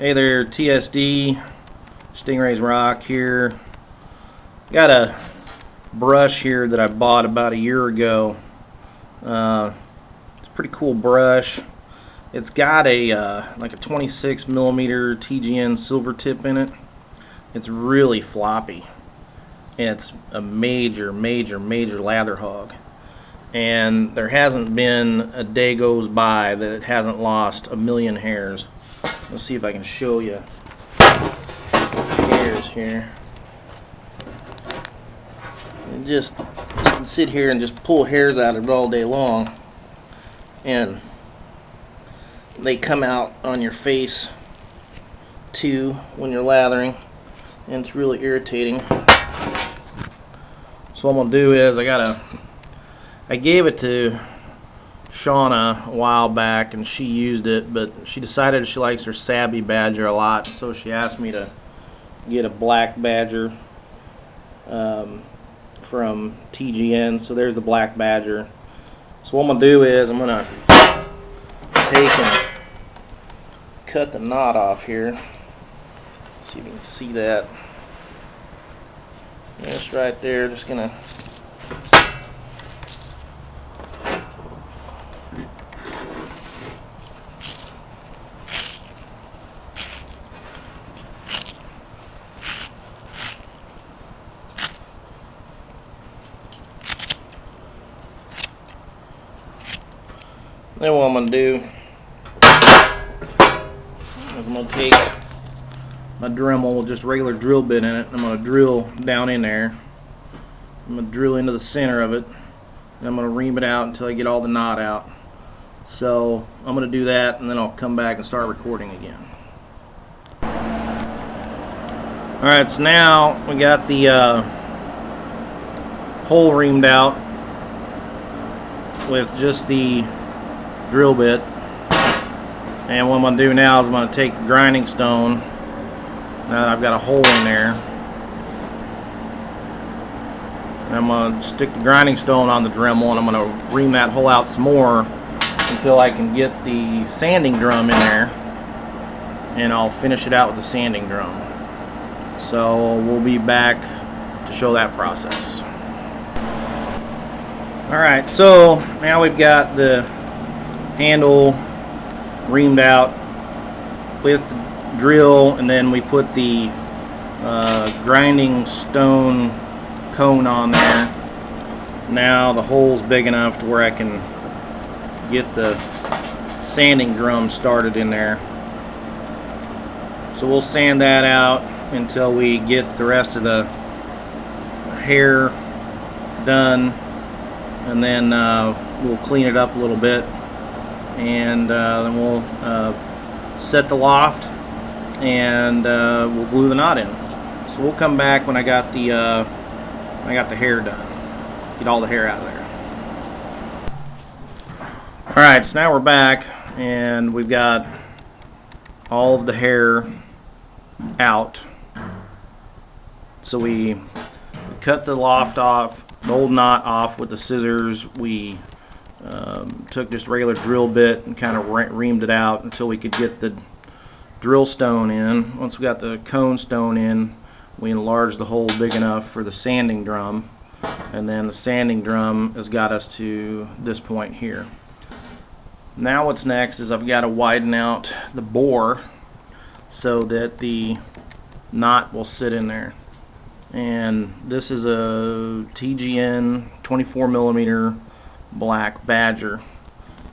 Hey there, TSD, Stingray's Rock here. Got a brush here that I bought about a year ago. It's a pretty cool brush. It's got a like a 26 millimeter TGN silver tip in it. It's really floppy. It's a major lather hog. And there hasn't been a day goes by that it hasn't lost a million hairs. Let's see if I can show you hairs here. And just, you can sit here and just pull hairs out of it all day long, and they come out on your face too when you're lathering, and it's really irritating. So what I'm gonna do is I gave it to Shauna a while back and she used it, but she decided she likes her Sabby Badger a lot, so she asked me to get a black Badger from TGN. So there's the black Badger. So what I'm gonna do is I'm gonna take and cut the knot off here. See if you can see that. Just right there. Just gonna then what I'm going to do is I'm going to take my Dremel with just a regular drill bit in it. I'm going to drill down in there. I'm going to drill into the center of it, and I'm going to ream it out until I get all the knot out. So I'm going to do that, and then I'll come back and start recording again. Alright, so now we got the hole reamed out with just the drill bit, and what I'm going to do now is I'm going to take the grinding stone. Now that I've got a hole in there, and I'm going to stick the grinding stone on the Dremel, and I'm going to ream that hole out some more until I can get the sanding drum in there, and I'll finish it out with the sanding drum. So we'll be back to show that process. Alright, so now we've got the handle reamed out with the drill, and then we put the grinding stone cone on there. Now the hole's big enough to where I can get the sanding drum started in there. So we'll sand that out until we get the rest of the hair done, and then we'll clean it up a little bit, and then we'll set the loft, and we'll glue the knot in. So we'll come back when I got the hair done. Get all the hair out of there. Alright, so now we're back, and we've got all of the hair out. So we cut the loft off, the old knot off with the scissors. We took just a regular drill bit and kind of reamed it out until we could get the drill stone in. Once we got the cone stone in, we enlarged the hole big enough for the sanding drum, and then the sanding drum has got us to this point here. Now what's next is I've got to widen out the bore so that the knot will sit in there. And this is a TGN 24 millimeter black Badger,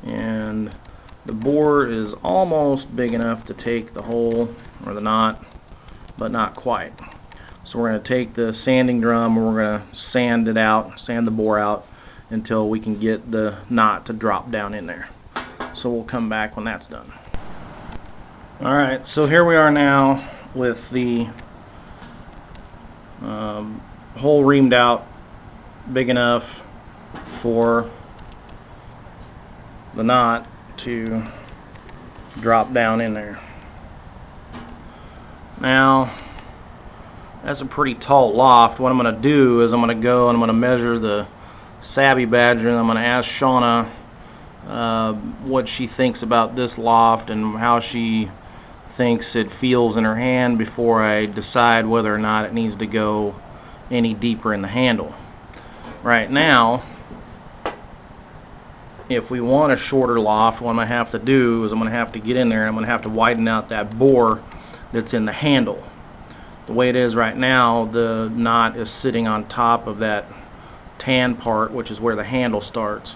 and the bore is almost big enough to take the hole or the knot, but not quite. So we're going to take the sanding drum and we're going to sand it out, sand the bore out until we can get the knot to drop down in there. So we'll come back when that's done. Alright, so here we are now with the hole reamed out big enough for the knot to drop down in there. Now that's a pretty tall loft. What I'm going to do is I'm going to go and I'm going to measure the Sabby Badger, and I'm going to ask Shauna what she thinks about this loft and how she thinks it feels in her hand before I decide whether or not it needs to go any deeper in the handle. Right now, if we want a shorter loft, what I'm going to have to do is I'm going to have to get in there and I'm going to have to widen out that bore that's in the handle. The way it is right now, the knot is sitting on top of that tan part, which is where the handle starts.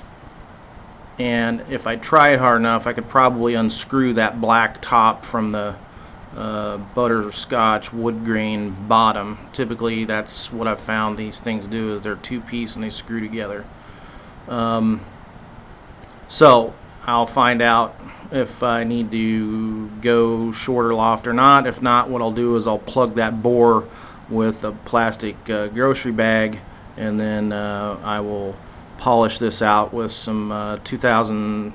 And if I tried hard enough, I could probably unscrew that black top from the butterscotch wood grain bottom. Typically that's what I've found these things do, is they're two-piece and they screw together. So I'll find out if I need to go shorter loft or not. If not, what I'll do is I'll plug that bore with a plastic grocery bag, and then I will polish this out with some 2000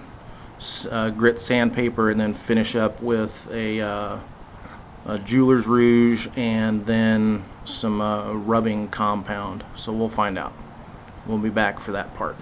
grit sandpaper, and then finish up with a jeweler's rouge and then some rubbing compound. So we'll find out. We'll be back for that part.